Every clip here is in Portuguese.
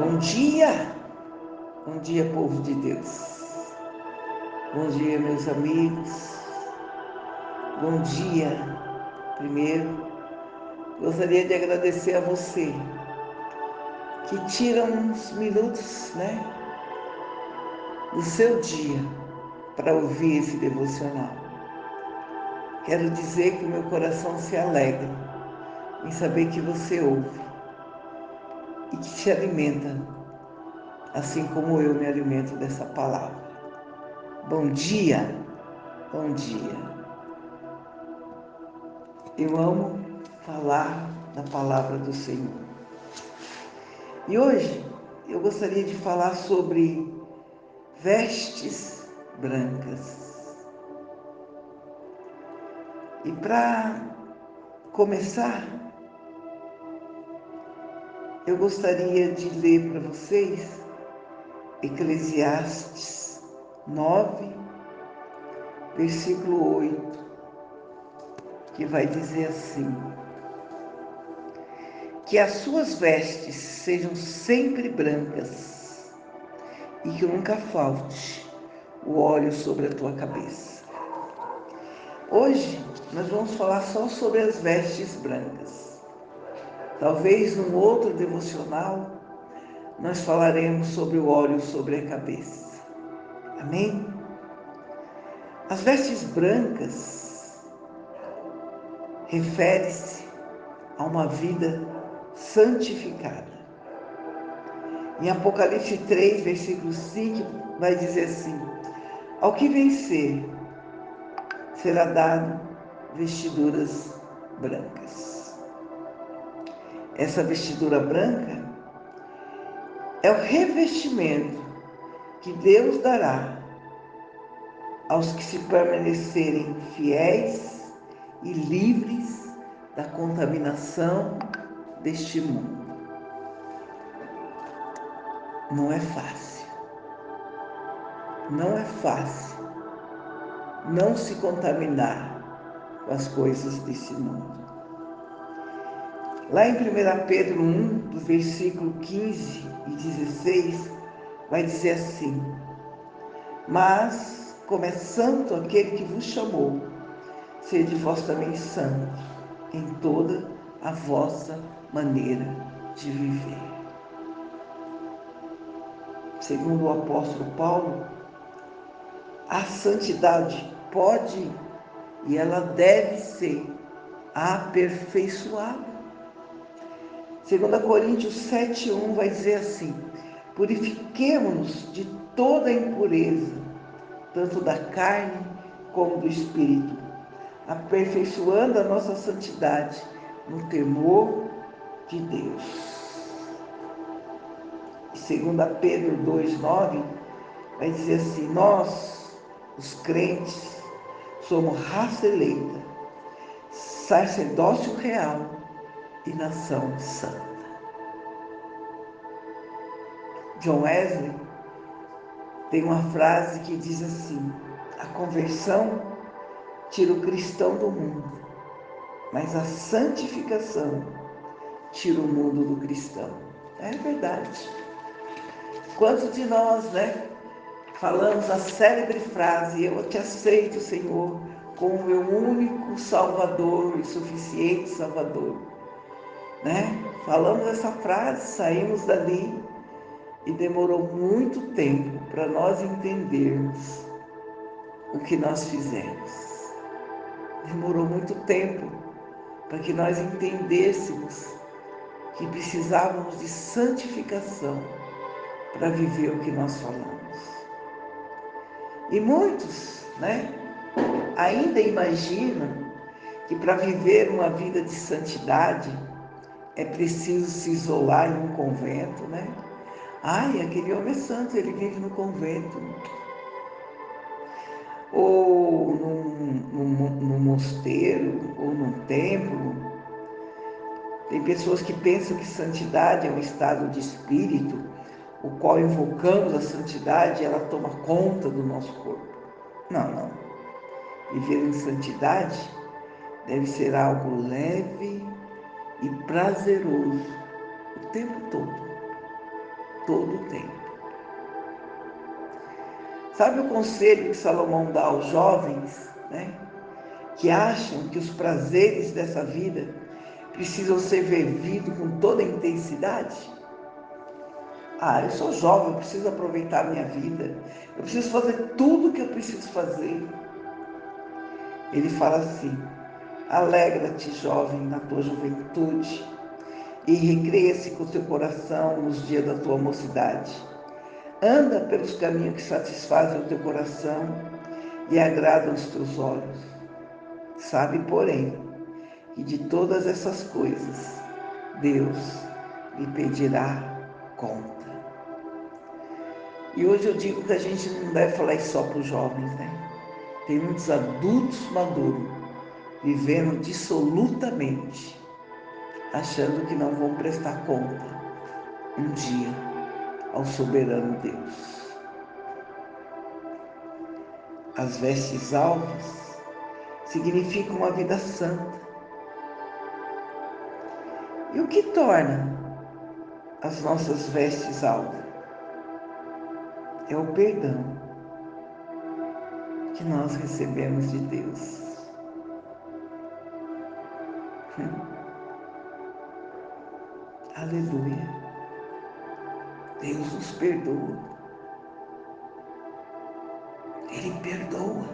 Bom dia, povo de Deus. Bom dia, meus amigos. Bom dia. Primeiro, gostaria de agradecer a você que tira uns minutos, do seu dia para ouvir esse devocional. Quero dizer que o meu coração se alegra em saber que você ouve e que te alimenta, assim como eu me alimento dessa palavra. Bom dia, bom dia. Eu amo falar da palavra do Senhor. E hoje eu gostaria de falar sobre vestes brancas. E para começar, eu gostaria de ler para vocês Eclesiastes 9, versículo 8, que vai dizer assim: que as suas vestes sejam sempre brancas e que nunca falte o óleo sobre a tua cabeça. Hoje nós vamos falar só sobre as vestes brancas. Talvez num outro devocional nós falaremos sobre o óleo sobre a cabeça. Amém? As vestes brancas refere-se a uma vida santificada. Em Apocalipse 3, versículo 5, vai dizer assim: ao que vencer será dado vestiduras brancas. Essa vestidura branca é o revestimento que Deus dará aos que se permanecerem fiéis e livres da contaminação deste mundo. Não é fácil. Não é fácil não se contaminar com as coisas desse mundo. Lá em 1 Pedro 1, do versículo 15 e 16, vai dizer assim: mas, como é santo aquele que vos chamou, sede vós também santos em toda a vossa maneira de viver. Segundo o apóstolo Paulo, a santidade pode e ela deve ser aperfeiçoada. 2 Coríntios 7,1 vai dizer assim: purifiquemo-nos de toda a impureza, tanto da carne como do espírito, aperfeiçoando a nossa santidade no temor de Deus. E 2 Pedro 2,9 vai dizer assim: nós, os crentes, somos raça eleita, sacerdócio real e nação santa. John Wesley tem uma frase que diz assim: a conversão tira o cristão do mundo, mas a santificação tira o mundo do cristão. É verdade. Quantos de nós, falamos a célebre frase: eu te aceito, Senhor, como meu único Salvador e suficiente Salvador, Falamos essa frase, saímos dali e demorou muito tempo para nós entendermos o que nós fizemos. Demorou muito tempo para que nós entendêssemos que precisávamos de santificação para viver o que nós falamos. E muitos, ainda imaginam que para viver uma vida de santidade é preciso se isolar em um convento, Ai, aquele homem é santo, ele vive no convento. Ou num mosteiro, ou num templo. Tem pessoas que pensam que santidade é um estado de espírito, o qual invocamos a santidade e ela toma conta do nosso corpo. Não. Viver em santidade deve ser algo leve e prazeroso o tempo todo. todo o tempo. Sabe o conselho que Salomão dá aos jovens, né? Que acham que os prazeres dessa vida precisam ser vividos com toda a intensidade? Eu sou jovem, eu preciso aproveitar a minha vida, eu preciso fazer tudo o que eu preciso fazer. Ele fala assim: alegra-te, jovem, na tua juventude, e recreia-se com o teu coração nos dias da tua mocidade. Anda pelos caminhos que satisfazem o teu coração e agradam os teus olhos. Sabe, porém, que de todas essas coisas Deus lhe pedirá conta. E hoje eu digo que a gente não deve falar isso só para os jovens, né? Tem muitos adultos maduros vivendo dissolutamente, achando que não vão prestar conta um dia ao soberano Deus. As vestes alvas significam uma vida santa. E o que torna as nossas vestes alvas? É o perdão que nós recebemos de Deus. Aleluia. Deus nos perdoa. Ele perdoa.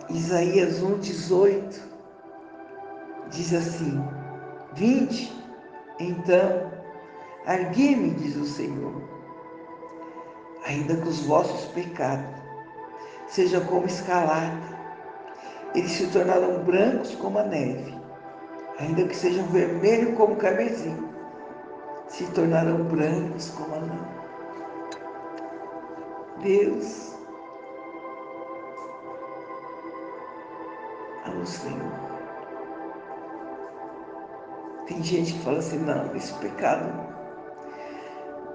Isaías 1,18 diz assim: vinde, então, arguei-me, diz o Senhor, ainda que os vossos pecados sejam como escarlate, eles se tornarão brancos como a neve, ainda que sejam vermelhos como o carmesim, se tornarão brancos como a lã. Deus, ao Senhor. Tem gente que fala assim: não, esse pecado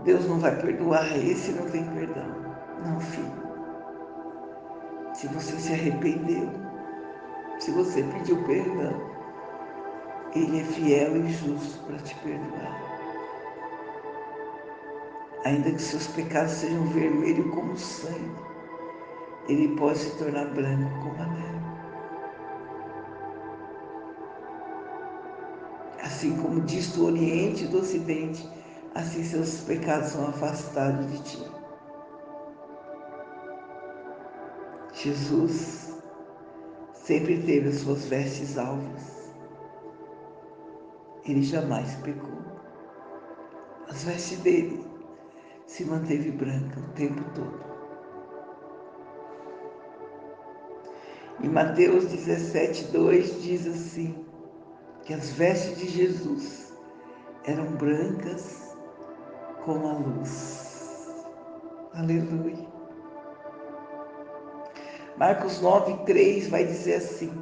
Deus não vai perdoar, esse não tem perdão. Não, filho. Se você se arrependeu, se você pediu perdão, Ele é fiel e justo para te perdoar. Ainda que seus pecados sejam vermelhos como sangue, Ele pode se tornar branco como a neve. Assim como diz do Oriente e do Ocidente, assim seus pecados são afastados de ti. Jesus sempre teve as suas vestes alvas. Ele jamais pecou. As vestes dele se manteve branca o tempo todo. Em Mateus 17:2 diz assim, que as vestes de Jesus eram brancas como a luz. Aleluia. Marcos 9:3 vai dizer assim: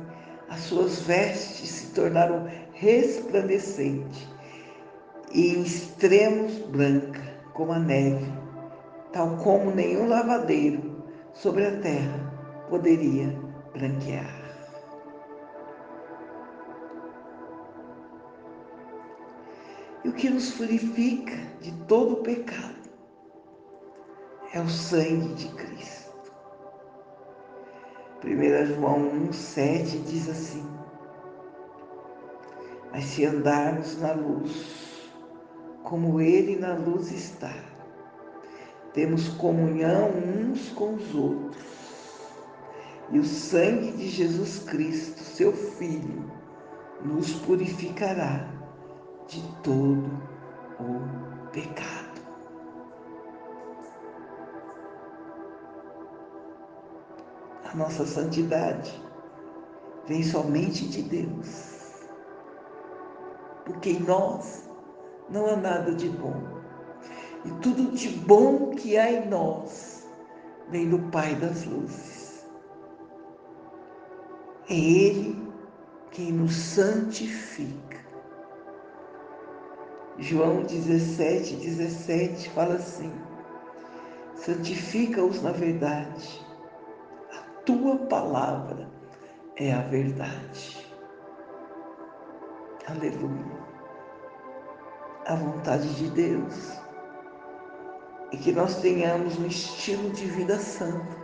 as suas vestes se tornaram resplandecentes e em extremos branca como a neve, tal como nenhum lavadeiro sobre a terra poderia branquear. E o que nos purifica de todo o pecado é o sangue de Cristo. 1 João 1,7 diz assim: mas se andarmos na luz, como Ele na luz está, temos comunhão uns com os outros. E o sangue de Jesus Cristo, seu Filho, nos purificará de todo o pecado. A nossa santidade vem somente de Deus, porque em nós não há nada de bom. E tudo de bom que há em nós vem do Pai das luzes. É Ele quem nos santifica. João 17:17 fala assim: santifica-os na verdade, a tua palavra é a verdade. Aleluia. a vontade de Deus e que nós tenhamos um estilo de vida santo.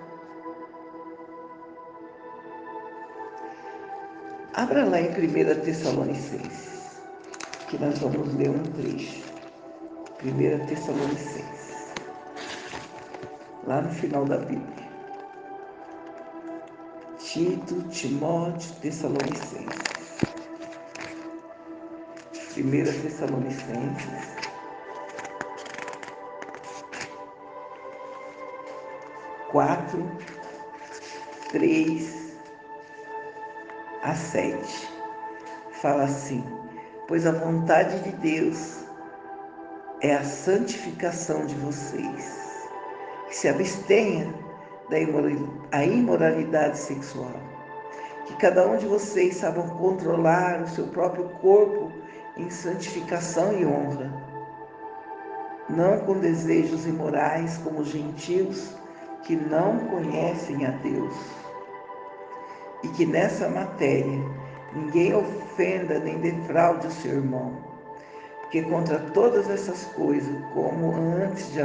Abra lá em 1 Tessalonicenses, que nós vamos ler um trecho. 1 Tessalonicenses, lá no final da Bíblia. Tito, Timóteo, Tessalonicenses. 1 Tessalonicenses, 4, 3 a 7. Fala assim: pois a vontade de Deus é a santificação de vocês, que se abstenha da imoralidade sexual, que cada um de vocês saiba controlar o seu próprio corpo em santificação e honra, não com desejos imorais como os gentios que não conhecem a Deus, e que nessa matéria ninguém ofenda nem defraude o seu irmão, porque contra todas essas coisas, como antes já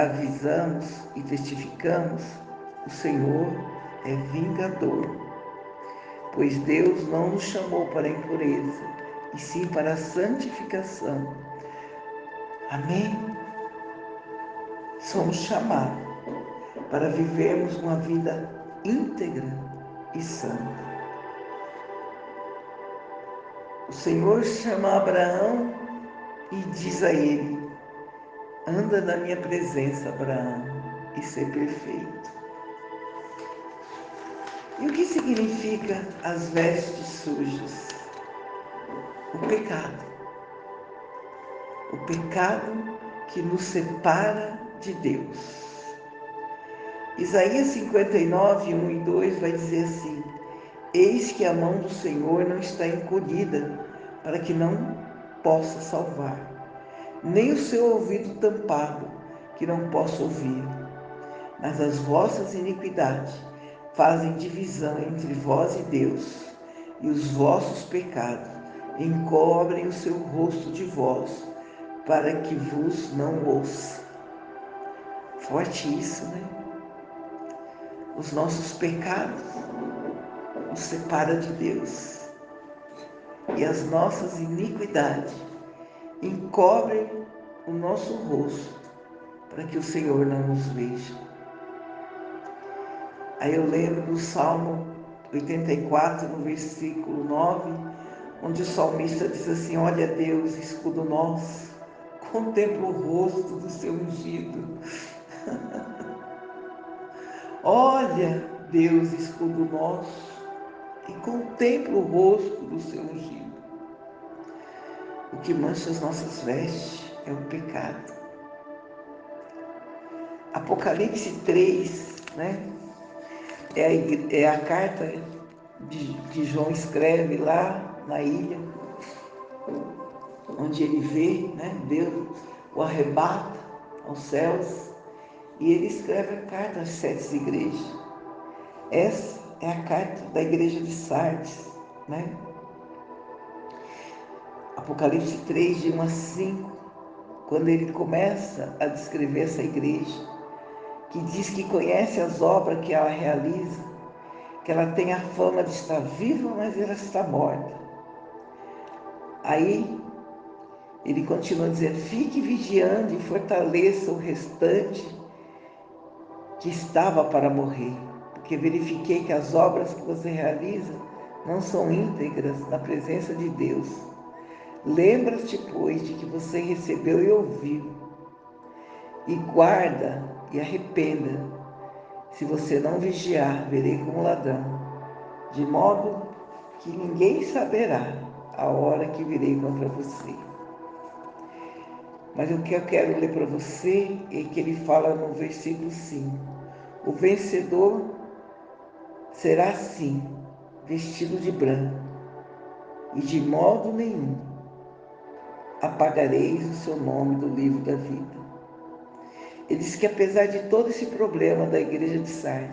avisamos e testificamos, o Senhor é vingador, pois Deus não nos chamou para a impureza, e sim para a santificação. Amém? Somos chamados para vivermos uma vida íntegra e santa. O Senhor chama Abraão e diz a ele: anda na minha presença, Abraão, e ser perfeito. E o que significa as vestes sujas? O pecado. O pecado que nos separa de Deus. Isaías 59, 1 e 2 vai dizer assim: eis que a mão do Senhor não está encolhida para que não possa salvar, nem o seu ouvido tampado que não possa ouvir. Mas as vossas iniquidades fazem divisão entre vós e Deus, e os vossos pecados encobrem o seu rosto de vós, para que vos não ouça. Forte isso, né? Os nossos pecados nos separam de Deus, e as nossas iniquidades encobrem o nosso rosto, para que o Senhor não nos veja. Aí eu lembro do Salmo 84, no versículo 9, onde o salmista diz assim: olha Deus, escudo nosso, contempla o rosto do seu ungido. Olha Deus, escudo nosso, e contempla o rosto do seu ungido. O que mancha as nossas vestes é o pecado. Apocalipse 3, né? É a carta que João escreve lá na ilha, onde ele vê, né, Deus o arrebata aos céus, e ele escreve a carta às 7 igrejas. Essa é a carta da igreja de Sardes, né? Apocalipse 3, de 1 a 5, quando ele começa a descrever essa igreja, que diz que conhece as obras que ela realiza, que ela tem a fama de estar viva, mas ela está morta. Aí ele continua dizendo: fique vigiando e fortaleça o restante que estava para morrer, porque verifiquei que as obras que você realiza não são íntegras na presença de Deus. Lembra-te, pois, de que você recebeu e ouviu, e guarda e arrependa. Se você não vigiar, verei como ladrão, de modo que ninguém saberá a hora que virei contra você. Mas o que eu quero ler para você é que ele fala no versículo 5. O vencedor será assim, vestido de branco, e de modo nenhum apagareis o seu nome do livro da vida. Ele diz que apesar de todo esse problema da igreja de Sardes,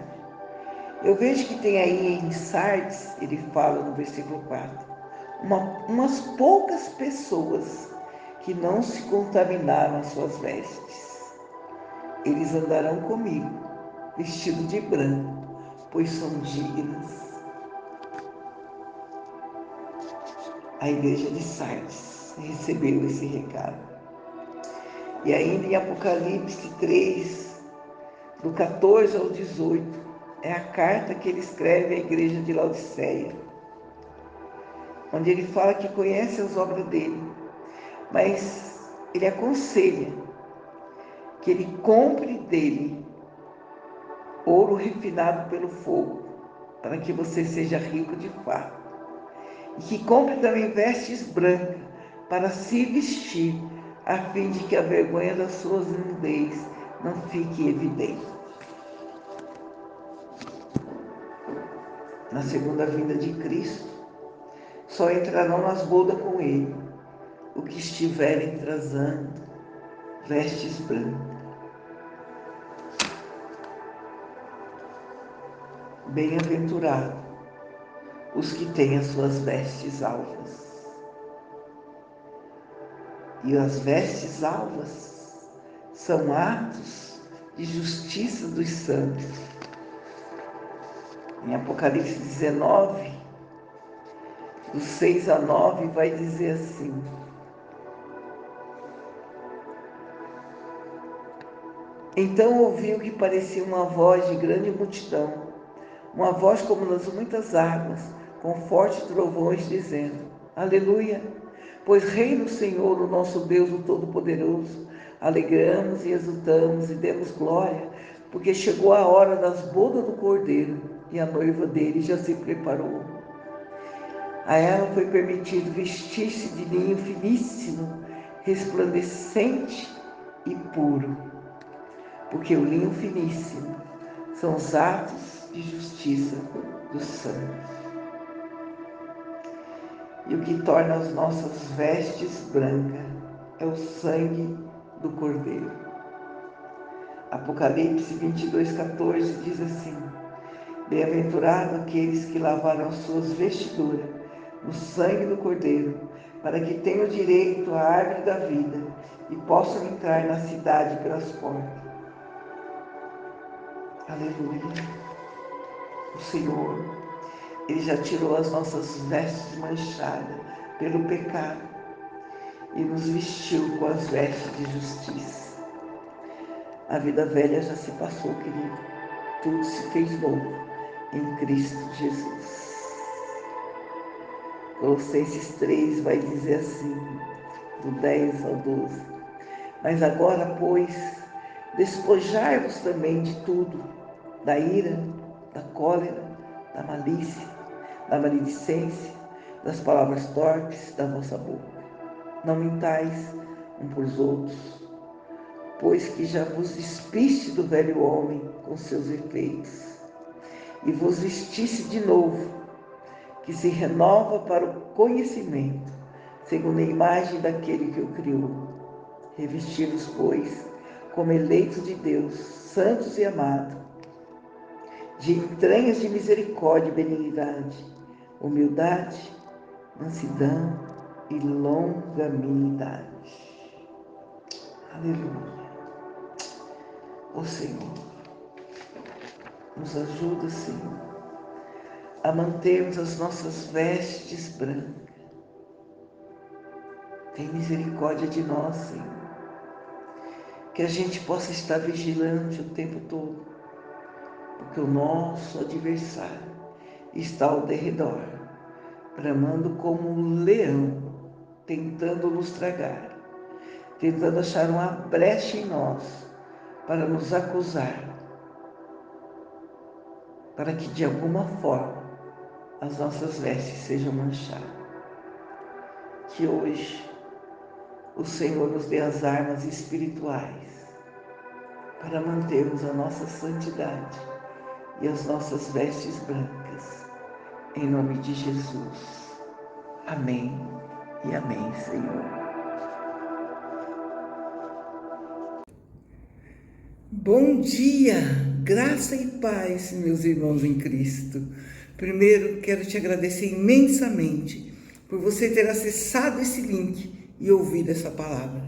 eu vejo que tem aí em Sardes, ele fala no versículo 4, umas poucas pessoas que não se contaminaram as suas vestes. Eles andarão comigo, vestidos de branco, pois são dignas. A igreja de Sardes recebeu esse recado. E ainda em Apocalipse 3, do 14 ao 18, é a carta que ele escreve à igreja de Laodiceia, onde ele fala que conhece as obras dele, mas ele aconselha que ele compre dele ouro refinado pelo fogo, para que você seja rico de fato. E que compre também vestes brancas para se vestir, a fim de que a vergonha das suas nudez não fique evidente. Na segunda vinda de Cristo, só entrarão nas bodas com ele o que estiverem trazendo vestes brancas. Bem-aventurado os que têm as suas vestes alvas. E as vestes alvas são atos de justiça dos santos. Em Apocalipse 19, dos 6 a 9, vai dizer assim: Então ouvi o que parecia uma voz de grande multidão, uma voz como das muitas águas, com fortes trovões, dizendo: Aleluia! Pois reina o Senhor, o nosso Deus, o Todo-Poderoso. Alegramos e exultamos e demos glória, porque chegou a hora das bodas do Cordeiro, e a noiva dele já se preparou. A ela foi permitido vestir-se de linho finíssimo, resplandecente e puro, porque o linho finíssimo são os atos de justiça dos santos. E o que torna as nossas vestes brancas é o sangue do Cordeiro. Apocalipse 22:14 diz assim: Bem-aventurado aqueles que lavaram as suas vestiduras no sangue do Cordeiro, para que tenham direito à árvore da vida e possam entrar na cidade pelas portas. Aleluia! O Senhor, Ele já tirou as nossas vestes manchadas pelo pecado e nos vestiu com as vestes de justiça. A vida velha já se passou, querido. Tudo se fez novo em Cristo Jesus. Colossenses 3 vai dizer assim, do 10 ao 12. Mas agora, pois, despojai-vos também de tudo, da ira, da cólera, da malícia, da maledicência, das palavras torpes da vossa boca. Não mentais uns para os outros, pois que já vos despiste do velho homem com seus efeitos, e vos vestisse de novo, que se renova para o conhecimento, segundo a imagem daquele que o criou. Revesti-vos, pois, como eleitos de Deus, santos e amados, de entranhas de misericórdia e benignidade, humildade, mansidão e longanimidade. Aleluia. Ó Senhor, nos ajuda, Senhor, a mantermos as nossas vestes brancas. Tem misericórdia de nós, Senhor. Que a gente possa estar vigilante o tempo todo, porque o nosso adversário está ao derredor, bramando como um leão, tentando nos tragar, tentando achar uma brecha em nós para nos acusar, para que de alguma forma as nossas vestes sejam manchadas. Que hoje o Senhor nos dê as armas espirituais para mantermos a nossa santidade e as nossas vestes brancas. Em nome de Jesus. Amém e amém, Senhor. Bom dia, graça e paz, meus irmãos em Cristo. Primeiro, quero te agradecer imensamente por você ter acessado esse link e ouvido essa palavra.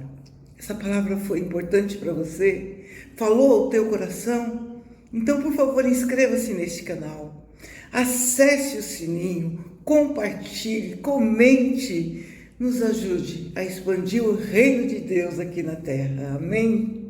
Essa palavra foi importante para você? Falou ao teu coração? Então, por favor, inscreva-se neste canal. Acesse o sininho, compartilhe, comente. Nos ajude a expandir o reino de Deus aqui na terra. Amém?